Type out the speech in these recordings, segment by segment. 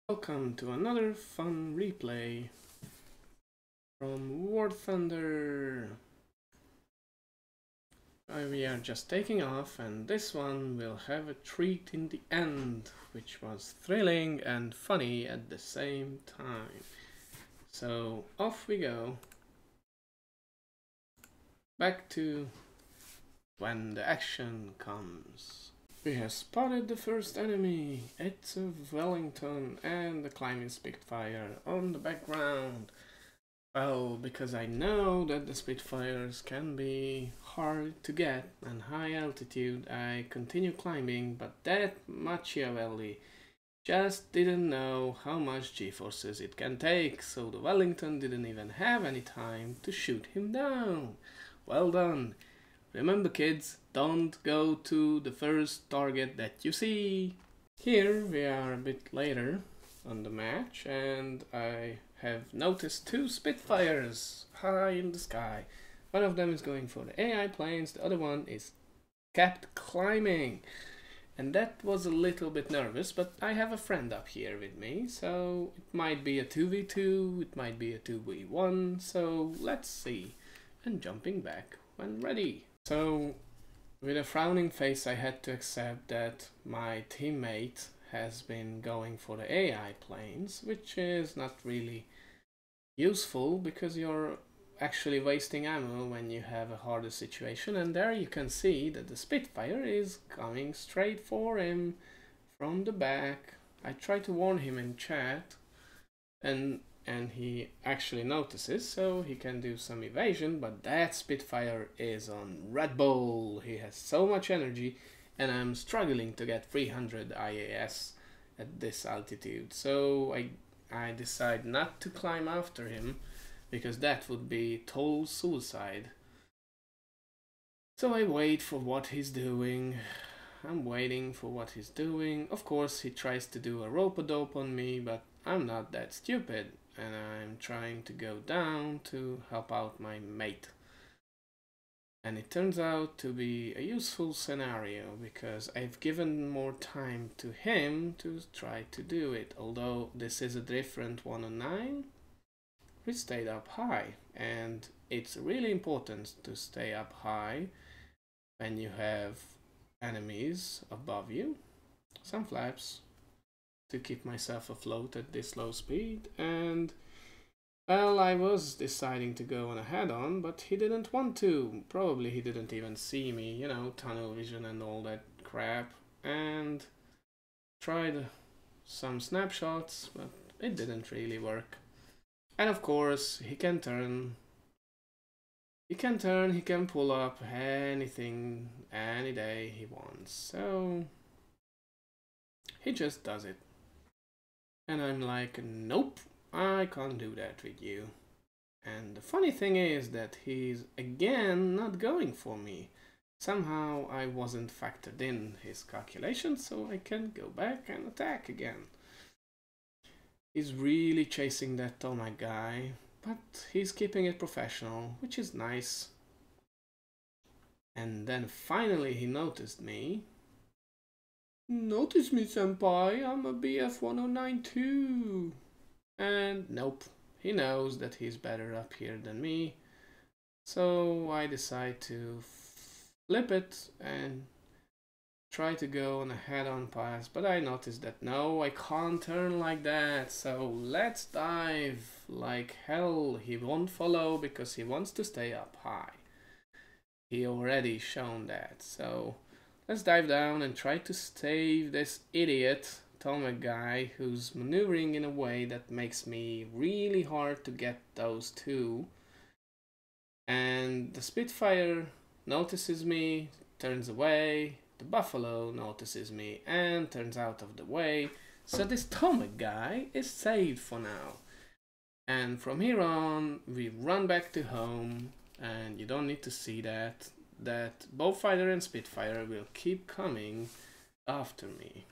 Welcome to another fun replay from Warthunder. We are just taking off, and this one will have a treat in the end, which was thrilling and funny at the same time. So off we go. Back to when the action comes. We have spotted the first enemy. It's a Wellington and the climbing Spitfire on the background. Well, because I know that the Spitfires can be hard to get and high altitude, I continue climbing, but that Machiavelli just didn't know how much G-forces it can take, so the Wellington didn't even have any time to shoot him down. Well done. Remember kids, don't go to the first target that you see. Here we are a bit later on the match, and I have noticed two Spitfires high in the sky. One of them is going for the AI planes, the other one is kept climbing. And that was a little bit nervous, but I have a friend up here with me, so it might be a 2v2, it might be a 2v1, so let's see. And jumping back when ready. So, with a frowning face, I had to accept that my teammate has been going for the AI planes, which is not really useful because you're actually wasting ammo when you have a harder situation. And there you can see that the Spitfire is coming straight for him from the back. I tried to warn him in chat, and he actually notices, so he can do some evasion, but that Spitfire is on Red Bull. He has so much energy, and I'm struggling to get 300 IAS at this altitude, so I decide not to climb after him, because that would be total suicide. So I wait for what he's doing. I'm waiting for what he's doing. Of course, he tries to do a rope-a-dope on me, but I'm not that stupid, and I'm trying to go down to help out my mate. And it turns out to be a useful scenario, because I've given more time to him to try to do it. Although this is a different 109, we stayed up high, and it's really important to stay up high when you have enemies above you. Some flaps to keep myself afloat at this low speed, and well, I was deciding to go on a head-on, but he didn't want to. Probably he didn't even see me, you know, tunnel vision and all that crap, and tried some snapshots, but it didn't really work. And of course, he can turn, he can pull up anything, any day he wants, so he just does it. And I'm like, nope, I can't do that with you. And the funny thing is that he's again not going for me. Somehow I wasn't factored in his calculations, so I can go back and attack again. He's really chasing that Tomac guy, but he's keeping it professional, which is nice. And then finally he noticed me. Notice me, senpai, I'm a BF-109 too. And nope, he knows that he's better up here than me. So I decide to flip it and try to go on a head-on pass, but I noticed that no, I can't turn like that, so let's dive like hell. He won't follow because he wants to stay up high. He already shown that, so let's dive down and try to save this idiot Tomac guy who's maneuvering in a way that makes me really hard to get those two. And the Spitfire notices me, turns away. The Buffalo notices me and turns out of the way. So this Tomac guy is saved for now. And from here on, we run back to home. And you don't need to see that Beaufighter and Spitfire will keep coming after me.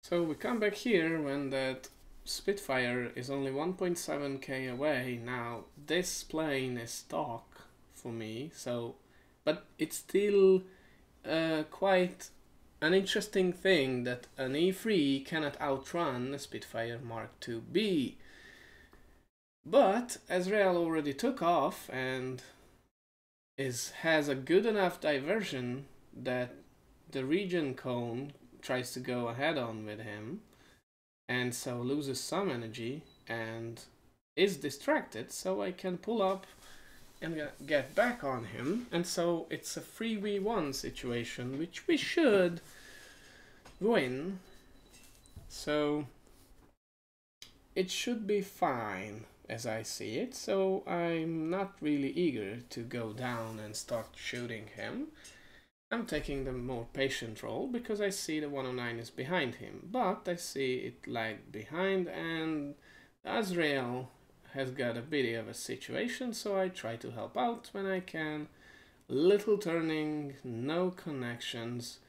So we come back here when that Spitfire is only 1.7k away. Now this plane is stock for me, so but it's still quite an interesting thing that an E3 cannot outrun a Spitfire Mark II-B. But Azrael already took off and has a good enough diversion that the region cone tries to go ahead on with him, and so loses some energy and is distracted, so I can pull up and get back on him, and so it's a 3v1 situation, which we should win, so it should be fine as I see it, so I'm not really eager to go down and start shooting him. I'm taking the more patient role because I see the 109 is behind him, but I see it lagged behind and Azrael has got a bit of a situation, so I try to help out when I can. Little turning, no connections,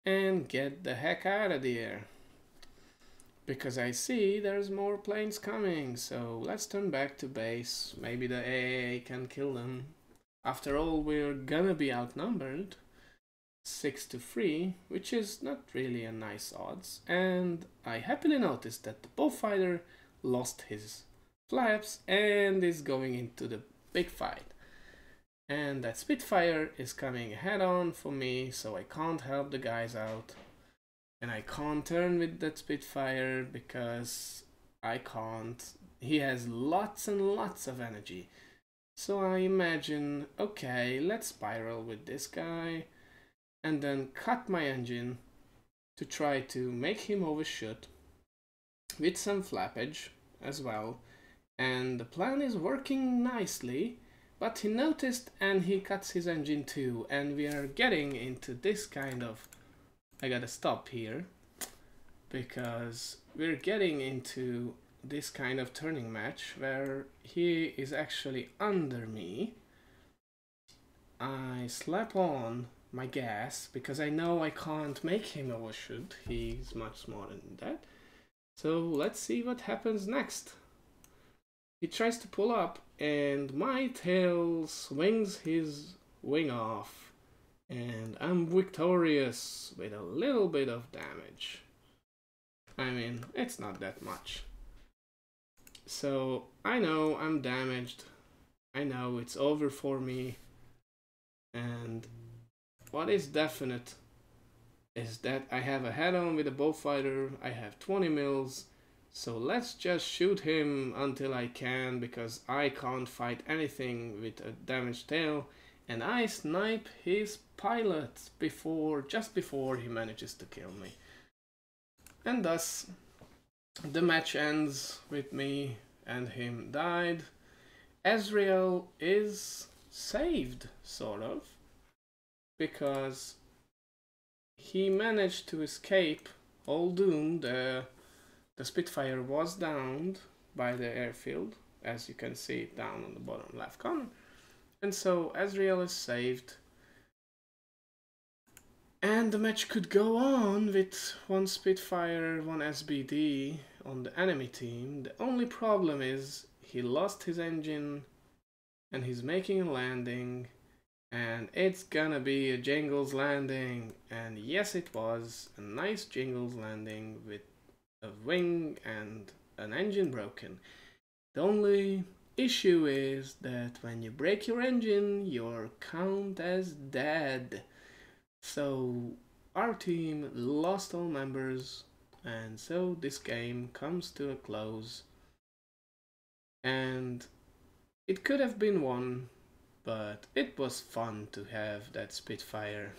and get the heck out of there. Because I see there's more planes coming, so let's turn back to base. Maybe the AA can kill them. After all, we're gonna be outnumbered 6-3, which is not really a nice odds. And I happily noticed that the bullfighter lost his flaps and is going into the big fight. And that Spitfire is coming head on for me, so I can't help the guys out. And I can't turn with that Spitfire because I can't. He has lots and lots of energy. So I imagine, okay, let's spiral with this guy and then cut my engine to try to make him overshoot with some flappage as well. And the plan is working nicely, but he noticed and he cuts his engine too, and we are getting into this kind of... I gotta stop here because we're getting into this kind of turning match where he is actually under me. I slap on my gas because I know I can't make him overshoot. He's much smarter than that. So let's see what happens next. He tries to pull up and my tail swings his wing off. And I'm victorious with a little bit of damage. I mean, it's not that much. So I know I'm damaged. I know it's over for me. And what is definite is that I have a head-on with a bullfighter. I have 20 mils. So let's just shoot him until I can, because I can't fight anything with a damaged tail. And I snipe his pilot just before he manages to kill me. And thus, the match ends with me and him died. Azrael is saved, sort of, because he managed to escape all doom. The Spitfire was downed by the airfield, as you can see down on the bottom left corner. And so Azrael is saved. And the match could go on with one Spitfire, one SBD on the enemy team. The only problem is he lost his engine and he's making a landing. And it's gonna be a Jingles landing. And yes, it was a nice Jingles landing with a wing and an engine broken. The only issue is that when you break your engine, you're counted as dead. So our team lost all members, and so this game comes to a close. And it could have been won, but it was fun to have that Spitfire.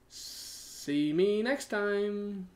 See me next time!